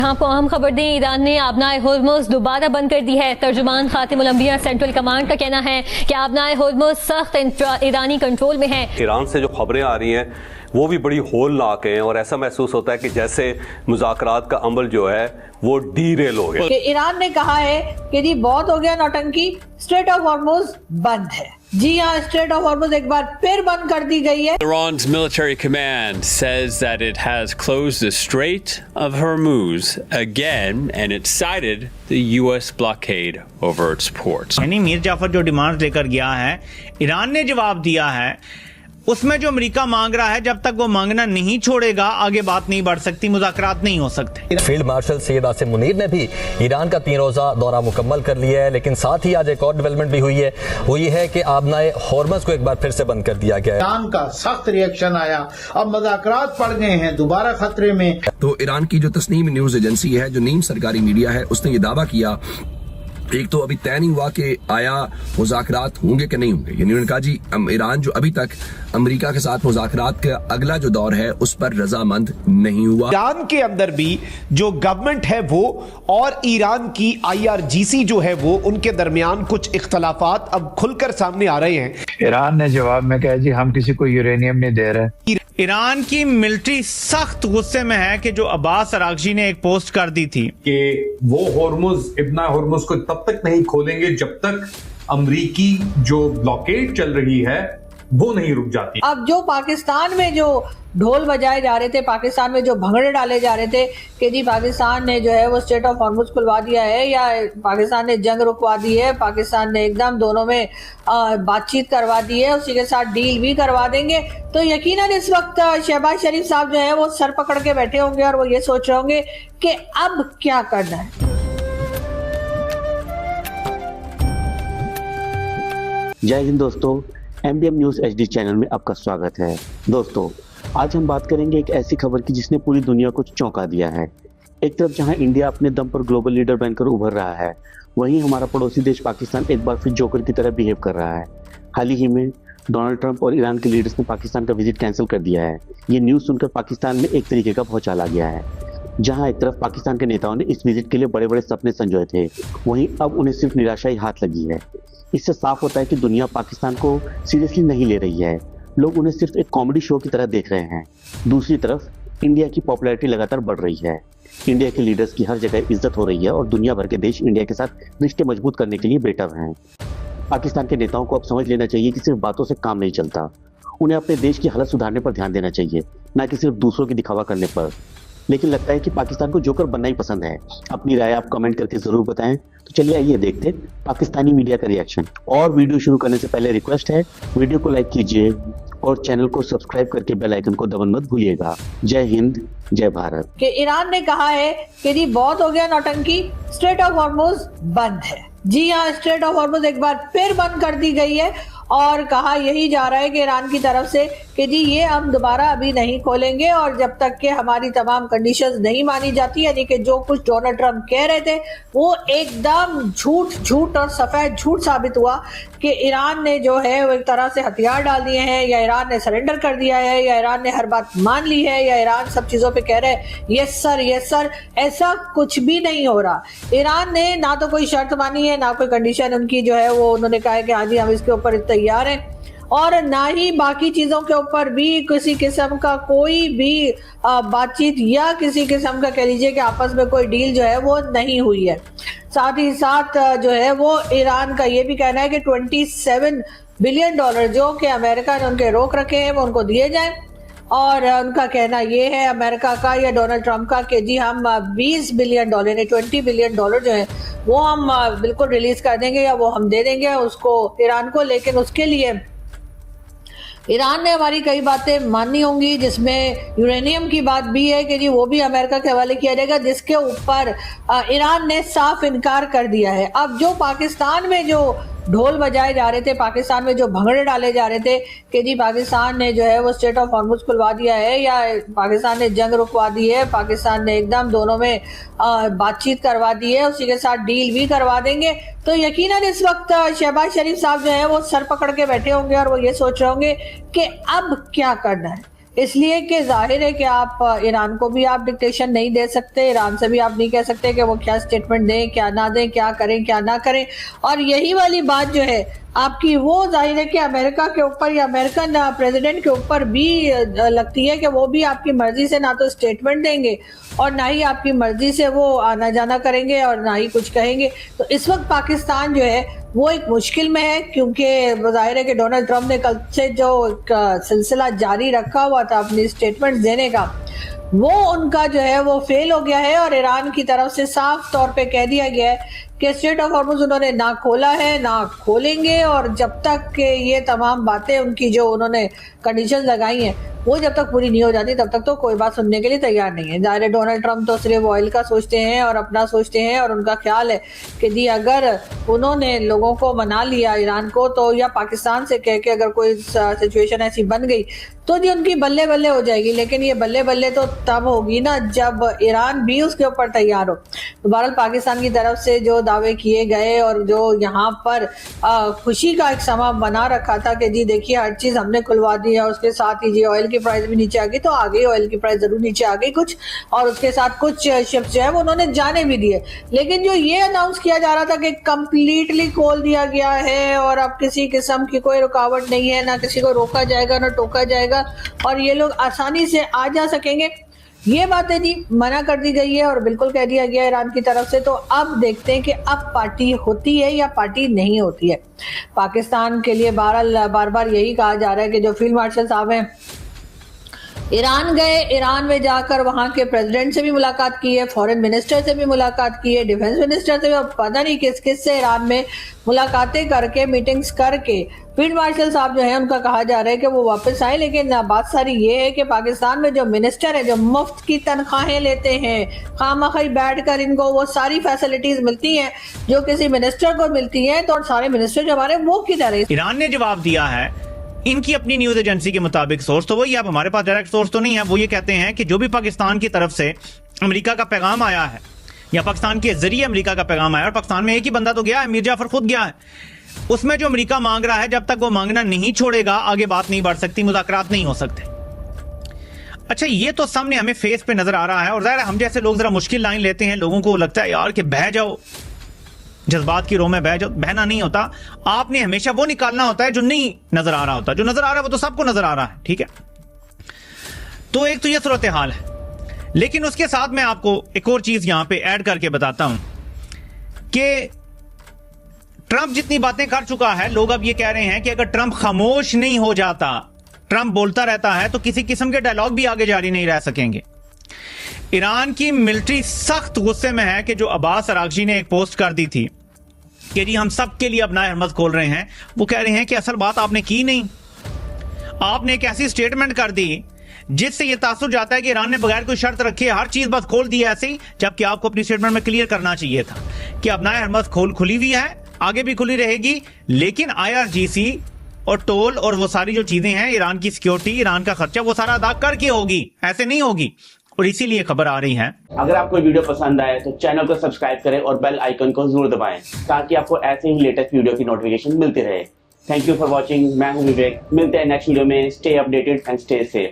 आपको अहम खबर दें, ईरान ने आबनाए होर्मुज दोबारा बंद कर दी है। तर्जुमान खातिमुल अंबिया सेंट्रल कमांड का कहना है कि आबनाए होर्मुज सख्त ईरानी कंट्रोल में है। ईरान से जो खबरें आ रही हैं वो भी बड़ी होलनाक हैं और ऐसा महसूस होता है कि जैसे मुज़ाकरात का अमल जो है वो डीरेल हो गया। ईरान ने कहा है कि जी बहुत हो गया नौटंकी, स्ट्रेट ऑफ हॉर्मुज बंद है। जी हाँ, स्ट्रेट ऑफ हॉर्मुज एक बार फिर बंद कर दी गई है। Iran's military command says that it has closed the Strait of Hormuz again, and it cited the U.S. blockade over its ports. यानी मीर जाफर जो डिमांड लेकर गया है, ईरान ने जवाब दिया है। उसमें जो अमेरिका मांग रहा है, जब तक वो मांगना नहीं छोड़ेगा आगे बात नहीं बढ़ सकती, मुज़ाकरात नहीं हो सकते। फील्ड मार्शल सैयद आसिम मुनीर ने भी ईरान का 3 रोज़ा दौरा मुकम्मल कर लिया है, लेकिन साथ ही आज एक और डेवलपमेंट भी हुई है। वो ये है कि आबनाए होर्मुज को एक बार फिर से बंद कर दिया गया है। ईरान का सख्त रिएक्शन आया, अब मुज़ाकरात पड़ गए हैं दोबारा खतरे में। तो ईरान की जो तस्नीम न्यूज एजेंसी है, जो नीम सरकारी मीडिया है, उसने ये दावा किया, एक तो अभी तय नहीं हुआ कि आया मुज़ाकरात होंगे कि नहीं होंगे। यानी उन्होंने कहा जी ईरान जो अभी तक अमेरिका के साथ मुज़ाकरात का अगला जो दौर है उस पर रजामंद नहीं हुआ। ईरान के अंदर भी जो गवर्नमेंट है वो और ईरान की IRGC जो है वो, उनके दरमियान कुछ इख्तलाफात अब खुलकर सामने आ रहे हैं। ईरान ने जवाब में कहा जी हम किसी को यूरेनियम नहीं दे रहे। ईरान की मिलिट्री सख्त गुस्से में है कि जो अब्बास अरागची ने एक पोस्ट कर दी थी कि वो होर्मुज इब्ना होर्मुज को तब तक नहीं खोलेंगे जब तक अमरीकी जो ब्लॉकेड चल रही है वो नहीं रुक जाती। अब जो पाकिस्तान में जो ढोल बजाए जा रहे थे, पाकिस्तान में जो भंगड़े डाले जा रहे थे कि जी पाकिस्तान ने जो है वो स्ट्रेट ऑफ हॉर्मुज खुलवा दिया है या पाकिस्तान ने जंग रुकवा दी है, पाकिस्तान ने एकदम दोनों में बातचीत करवा दी है, उसी के साथ डील भी करवा देंगे, तो यकीनन इस वक्त शहबाज शरीफ साहब जो है वो सर पकड़ के बैठे होंगे और वो ये सोच रहे होंगे कि अब क्या करना है। जय हिंद दोस्तों, MDM न्यूज HD चैनल में आपका स्वागत है। दोस्तों, आज हम बात करेंगे एक ऐसी खबर की जिसने पूरी दुनिया को चौंका दिया है। एक तरफ जहां इंडिया अपने दम पर ग्लोबल लीडर बनकर उभर रहा है, वहीं हमारा पड़ोसी देश पाकिस्तान एक बार फिर जोकर की तरह बिहेव कर रहा है। हाल ही में डोनाल्ड ट्रंप और ईरान के लीडर्स ने पाकिस्तान का विजिट कैंसिल कर दिया है। ये न्यूज़ सुनकर पाकिस्तान में एक तरीके का भौचाल आ गया है। जहां एक तरफ पाकिस्तान के नेताओं ने इस विजिट के लिए बड़े बड़े सपने संजोए थे, वहीं अब उन्हें सिर्फ निराशा ही हाथ लगी है। इससे साफ होता है कि दुनिया पाकिस्तान को सीरियसली नहीं ले रही है, लोग उन्हें सिर्फ एक कॉमेडी शो की तरह देख रहे हैं। दूसरी तरफ इंडिया की पॉपुलैरिटी लगातार बढ़ रही है, इंडिया के लीडर्स की हर जगह इज्जत हो रही है और दुनिया भर के देश इंडिया के साथ रिश्ते मजबूत करने के लिए बेटर हैं। पाकिस्तान के नेताओं को अब समझ लेना चाहिए कि सिर्फ बातों से काम नहीं चलता, उन्हें अपने देश की हालत सुधारने पर ध्यान देना चाहिए, न कि सिर्फ दूसरों की दिखावा करने पर। लेकिन लगता है कि पाकिस्तान को जोकर बनना ही पसंद है। अपनी राय आप कमेंट करके जरूर बताएं। तो चलिए आइए देखते हैं पाकिस्तानी मीडिया का रिएक्शन। और वीडियो शुरू करने से पहले रिक्वेस्ट है, वीडियो को लाइक कीजिए और चैनल को सब्सक्राइब करके बेल आइकन को दबाना मत भूलिएगा। जय हिंद, जय भारत। कि ईरान ने कहा है कि जी बहुत हो गया नौटंकी, स्ट्रेट ऑफ हॉर्मुज बंद है। जी हाँ, स्ट्रेट ऑफ हॉर्मुज एक बार फिर बंद कर दी गई है और कहा यही जा रहा है कि ईरान की तरफ से कि जी ये हम दोबारा अभी नहीं खोलेंगे और जब तक कि हमारी तमाम कंडीशंस नहीं मानी जाती, यानी कि जो कुछ डोनाल्ड ट्रंप कह रहे थे वो एकदम झूठ और सफेद झूठ साबित हुआ कि ईरान ने जो है वो एक तरह से हथियार डाल दिए हैं या ईरान ने सरेंडर कर दिया है या ईरान ने हर बात मान ली है या ईरान सब चीजों पे कह रहे हैं यस सर। ऐसा कुछ भी नहीं हो रहा। ईरान ने ना तो कोई शर्त मानी है, ना कोई कंडीशन उनकी जो है वो उन्होंने कहा है कि हाँ जी हम इसके ऊपर तैयार हैं, और ना ही बाकी चीजों के ऊपर भी किसी किस्म का कोई भी बातचीत या किसी किस्म का कह लीजिए कि आपस में कोई डील जो है वो नहीं हुई है। साथ ही साथ जो है वो ईरान का ये भी कहना है कि $27 बिलियन जो कि अमेरिका ने उनके रोक रखे हैं वो उनको दिए जाएं, और उनका कहना ये है अमेरिका का या डोनाल्ड ट्रंप का कि जी हम $20 बिलियन यानी $20 बिलियन जो है वो हम बिल्कुल रिलीज कर देंगे या वो हम दे देंगे उसको ईरान को। लेकिन उसके लिए ईरान ने हमारी कई बातें माननी होंगी, जिसमें यूरेनियम की बात भी है कि जी वो भी अमेरिका के हवाले किया जाएगा, जिसके ऊपर ईरान ने साफ इनकार कर दिया है। अब जो पाकिस्तान में जो ढोल बजाए जा रहे थे, पाकिस्तान में जो भंगड़े डाले जा रहे थे कि जी पाकिस्तान ने जो है वो स्ट्रेट ऑफ हॉर्मुज खुलवा दिया है या पाकिस्तान ने जंग रुकवा दी है, पाकिस्तान ने एकदम दोनों में बातचीत करवा दी है, उसी के साथ डील भी करवा देंगे, तो यकीनन इस वक्त शहबाज शरीफ साहब जो है वो सर पकड़ के बैठे होंगे और वो ये सोच रहे होंगे कि अब क्या करना है। इसलिए कि जाहिर है कि आप ईरान को भी आप डिक्टेशन नहीं दे सकते, ईरान से भी आप नहीं कह सकते कि वो क्या स्टेटमेंट दें, क्या ना दें, क्या करें, क्या ना करें। और यही वाली बात जो है आपकी, वो जाहिर है कि अमेरिका के ऊपर या अमेरिकन प्रेसिडेंट के ऊपर भी लगती है कि वो भी आपकी मर्जी से ना तो स्टेटमेंट देंगे और ना ही आपकी मर्जी से वो आना जाना करेंगे और ना ही कुछ कहेंगे। तो इस वक्त पाकिस्तान जो है वो एक मुश्किल में है, क्योंकि जाहिर है कि डोनाल्ड ट्रंप ने कल से जो सिलसिला जारी रखा हुआ था अपनी स्टेटमेंट देने का, वो उनका जो है वो फेल हो गया है। और ईरान की तरफ से साफ तौर पे कह दिया गया है कि स्ट्रेट ऑफ हॉर्मुज उन्होंने ना खोला है, ना खोलेंगे, और जब तक के ये तमाम बातें उनकी जो उन्होंने कंडीशन लगाई हैं वो जब तक पूरी नहीं हो जाती तब तक तो कोई बात सुनने के लिए तैयार नहीं है। जाहिर है डोनाल्ड ट्रंप तो सिर्फ ऑयल का सोचते हैं और अपना सोचते हैं, और उनका ख्याल है कि जी अगर उन्होंने लोगों को मना लिया ईरान को, तो या पाकिस्तान से कह के अगर कोई सिचुएशन ऐसी बन गई तो जी उनकी बल्ले बल्ले हो जाएगी। लेकिन ये बल्ले बल्ले तो तब होगी ना जब ईरान भी उसके ऊपर तैयार हो। तो बहरहाल पाकिस्तान की तरफ से जो दावे किए गए और जो यहाँ पर खुशी का एक समा बना रखा था कि जी देखिए हर चीज हमने खुलवा दी है, उसके साथ ही जी ऑयल की प्राइस भी नीचे आ गई, तो आ गई ऑयल की प्राइस जरूर नीचे आ गई कुछ, और उसके साथ कुछ शिप्स जो है वो उन्होंने जाने भी दिए। लेकिन जो ये अनाउंस किया जा रहा था कि कंप्लीटली खोल दिया गया है और अब किसी किस्म की कोई रुकावट नहीं है, ना किसी को रोका जाएगा ना टोका जाएगा और ये लोग आसानी से आ जा सकेंगे, ये बातें जी मना कर दी गई है और बिल्कुल कह दिया गया ईरान की तरफ से। तो अब देखते हैं कि अब पार्टी होती है या पार्टी नहीं होती है। पाकिस्तान के लिए बार बार यही कहा जा रहा है कि जो फील्ड मार्शल साहब हैं ईरान गए, ईरान में जाकर वहां के प्रेसिडेंट से भी मुलाकात की है, फॉरेन मिनिस्टर से भी मुलाकात की है, डिफेंस मिनिस्टर से भी, अब पता नहीं किस किस से ईरान में मुलाकातें करके मीटिंग्स करके फील्ड मार्शल साहब जो है उनका कहा जा रहा है कि वो वापस आए। लेकिन बात सारी ये है कि पाकिस्तान में जो मिनिस्टर है जो मुफ्त की तनख्वाहें लेते हैं, खामखी बैठकर इनको वो सारी फैसिलिटीज मिलती हैं जो किसी मिनिस्टर को मिलती है, तो सारे मिनिस्टर जो हमारे वो किधर है। ईरान ने जवाब दिया है इनकी अपनी न्यूज एजेंसी के मुताबिक, सोर्स तो वही है, अब हमारे पास डायरेक्ट सोर्स तो नहीं है, वो ये कहते हैं कि जो भी पाकिस्तान की तरफ से अमेरिका का पैगाम आया है या पाकिस्तान के जरिए अमेरिका का पैगाम आया, और पाकिस्तान में एक ही बंदा तो गया है, मीर जाफर खुद गया है, उसमें जो अमेरिका मांग रहा है जब तक वो मांगना नहीं छोड़ेगा आगे बात नहीं बढ़ सकती, मुज़ाकरात नहीं हो सकते। अच्छा, ये तो सामने हमें फेस पे नजर आ रहा है, और ज़ाहिर हम जैसे लोग जरा मुश्किल लाइन लेते हैं, लोगों को लगता है यार कि बह जाओ, जज्बात की रो में बह जाओ। बहना नहीं होता, आपने हमेशा वो निकालना होता है जो नहीं नजर आ रहा होता, जो नजर आ रहा है वो तो सबको नजर आ रहा है, ठीक है। तो एक तो ये सूरत हाल है, लेकिन उसके साथ मैं आपको एक और चीज यहां पे ऐड करके बताता हूं कि ट्रंप जितनी बातें कर चुका है, लोग अब ये कह रहे हैं कि अगर ट्रंप खामोश नहीं हो जाता, ट्रंप बोलता रहता है, तो किसी किस्म के डायलॉग भी आगे जारी नहीं रह सकेंगे। ईरान की मिलिट्री सख्त गुस्से में है कि जो अब्बास अरागची ने एक पोस्ट कर दी थी कि जी हम सब के लिए अपना हरमत खोल रहे हैं, वो कह रहे हैं कि असल बात आपने की नहीं, आपने एक ऐसी स्टेटमेंट कर दी जिससे ये तासुर जाता है कि ईरान ने बगैर कोई शर्त रखे हर चीज बस खोल दी ऐसे ही, जबकि आपको अपनी स्टेटमेंट में क्लियर करना चाहिए था कि अपना हरमत खुली हुई है, आगे भी खुली रहेगी, लेकिन IRGC और टोल और वो सारी जो चीजें हैं, ईरान की सिक्योरिटी, ईरान का खर्चा, वो सारा अदा करके होगी, ऐसे नहीं होगी। और इसीलिए खबर आ रही है। अगर आपको वीडियो पसंद आए तो चैनल को सब्सक्राइब करें और बेल आइकन को जरूर दबाएं ताकि आपको ऐसे ही लेटेस्ट वीडियो की नोटिफिकेशन मिलती रहे। Thank you for watching. मैं हूं विवेक, मिलते हैं नेक्स्ट वीडियो में। Stay updated and stay safe.